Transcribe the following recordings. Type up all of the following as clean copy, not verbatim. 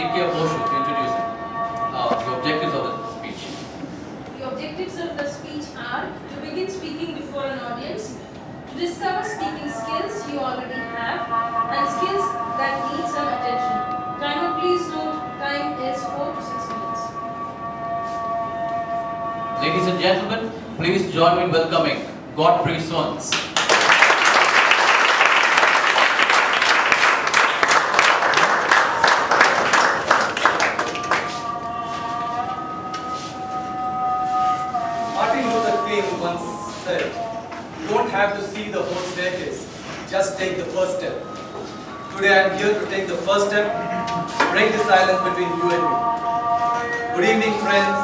DK Moshu to introduce him. The objectives of the speech. The objectives of the speech are to begin speaking before an audience, to discover speaking skills you already have, and skills that need some attention. Timer, please note, time is 4 to 6 minutes. Ladies and gentlemen, please join me in welcoming Godfrey Soans. Once said, you don't have to see the whole staircase, just take the first step. Today I am here to take the first step, break the silence between you and me. Good evening, friends,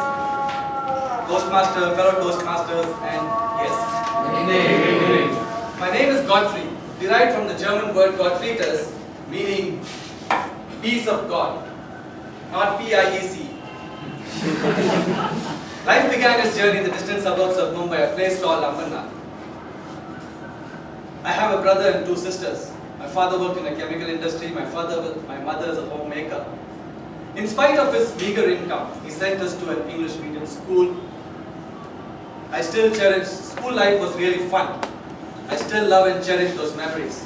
Toastmaster, fellow Toastmasters, and yes. Good evening. My name is Godfrey, derived from the German word Gottfried, meaning peace of God, not P-I-E-C. Life began its journey in the distant suburbs of Mumbai, a place called Ambernath. I have a brother and 2 sisters. My father worked in a chemical industry, my mother is a homemaker. In spite of his meager income, he sent us to an English medium school. I still cherish, school life was really fun. I still love and cherish those memories.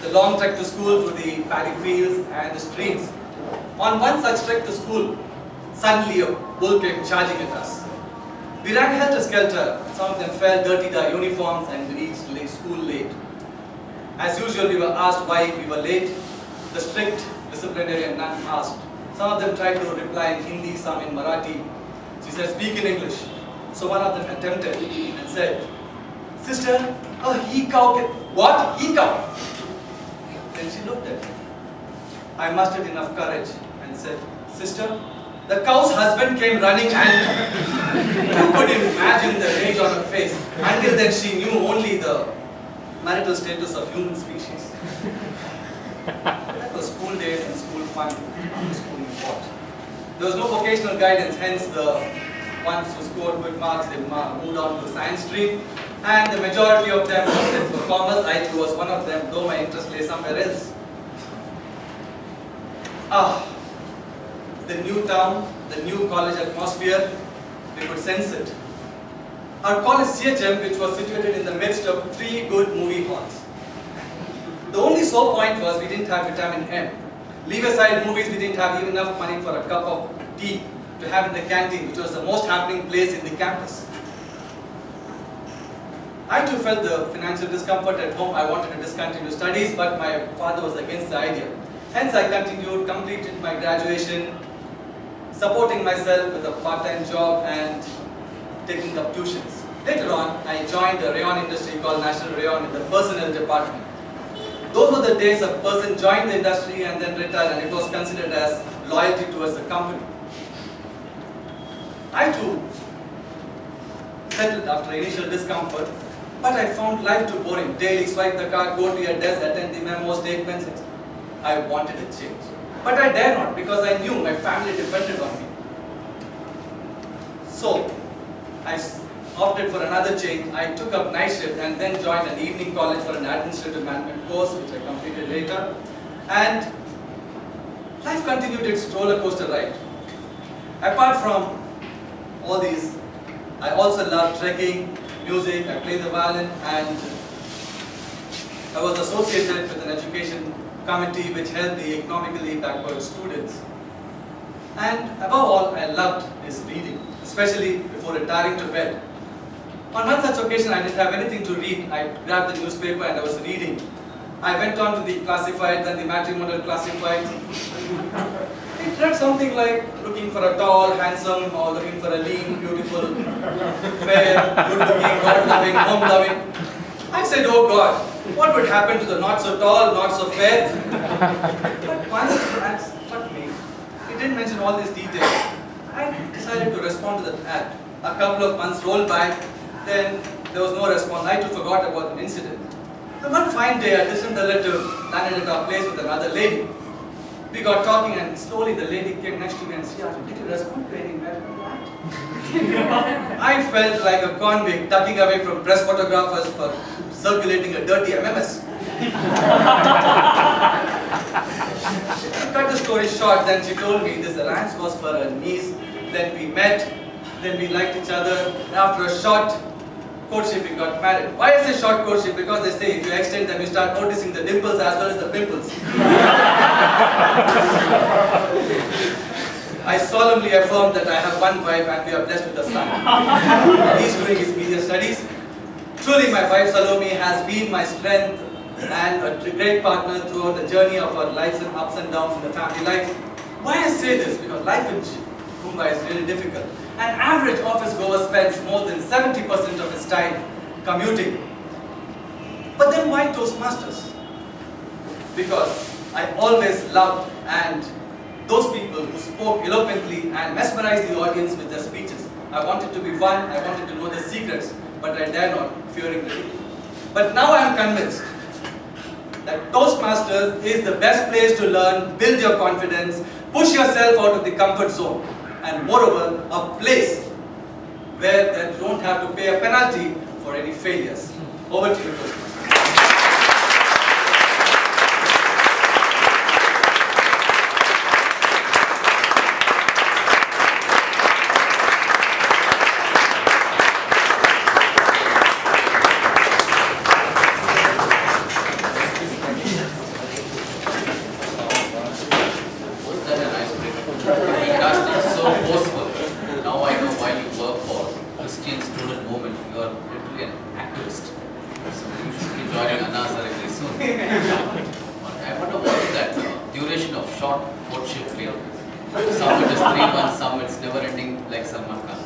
The long trek to school through the paddy fields and the streams. On one such trek to school, suddenly a bull came charging at us. We ran helter-skelter. Some of them fell, dirtied our uniforms, and we reached school late. As usual, we were asked why we were late. The strict disciplinarian nun asked. Some of them tried to reply in Hindi, some in Marathi. She said, speak in English. So one of them attempted and said, Sister, a he-cow can... What? He-cow? Then she looked at me. I mustered enough courage and said, Sister, the cow's husband came running and you could imagine the rage on her face. Until then she knew only the marital status of human species. That was school days and school fun, school fought. There was no vocational guidance, hence the ones who scored good marks, they moved on to science stream. And the majority of them opted for commerce. I too was one of them, though my interest lay somewhere else. The new town, the new college atmosphere, we could sense it. Our college CHM, which was situated in the midst of 3 good movie halls. The only sore point was we didn't have vitamin M. Leave aside movies, we didn't have even enough money for a cup of tea to have in the canteen, which was the most happening place in the campus. I too felt the financial discomfort at home. I wanted to discontinue studies, but my father was against the idea. Hence I continued, completed my graduation, supporting myself with a part-time job and taking up tuitions. Later on, I joined a rayon industry called National Rayon in the personnel department. Those were the days a person joined the industry and then retired, and it was considered as loyalty towards the company. I too settled after initial discomfort, but I found life too boring. Daily swipe the card, go to your desk, attend the memo statements. I wanted a change. But I dare not, because I knew my family depended on me. So, I opted for another change. I took up night shift and then joined an evening college for an administrative management course, which I completed later. And life continued its roller coaster ride. Apart from all these, I also love trekking, music, I play the violin, and I was associated with an education committee which helped the economically backward students. And above all, I loved is reading, especially before retiring to bed. On one such occasion, I didn't have anything to read. I grabbed the newspaper and I was reading. I went on to the classified, then the matrimonial classified. It read something like looking for a tall, handsome, or looking for a lean, beautiful, fair, good-looking, God-loving, home-loving. I said, oh God, what would happen to the not so tall, not so fair? But once that struck me, it didn't mention all these details. I decided to respond to that ad. A couple of months rolled by, then there was no response. I too forgot about the incident. And one fine day, a distant relative landed at our place with another lady. We got talking and slowly the lady came next to me and she asked, did you respond to any mail? I felt like a convict ducking away from press photographers for circulating a dirty MMS. To cut the story story short, then she told me this alliance was for her niece. Then we met, then we liked each other, and after a short courtship we got married. Why is it short courtship? Because they say if you extend them you start noticing the dimples as well as the pimples. I solemnly affirm that I have one wife and we are blessed with a son. He's doing his media studies. Truly my wife Salome has been my strength and a great partner throughout the journey of our lives and ups and downs in the family life. Why I say this? Because life in Mumbai is really difficult. An average office goer spends more than 70% of his time commuting. But then why Toastmasters? Because I always loved and those people who spoke eloquently and mesmerized the audience with their speeches. I wanted to be one, I wanted to know the secrets, but I dare not, fearing ridicule. But now I am convinced that Toastmasters is the best place to learn, build your confidence, push yourself out of the comfort zone, and moreover, a place where you don't have to pay a penalty for any failures. Over to you, Toastmasters. Was that an icebreaker? Fantastic, so forceful. Now I know why you work for Christian Student Movement. You are literally an activist. So you should be joining Anna very soon. I wonder what is that duration of short courtship here? Some it is 3 months, some it's never ending like Salman Khan.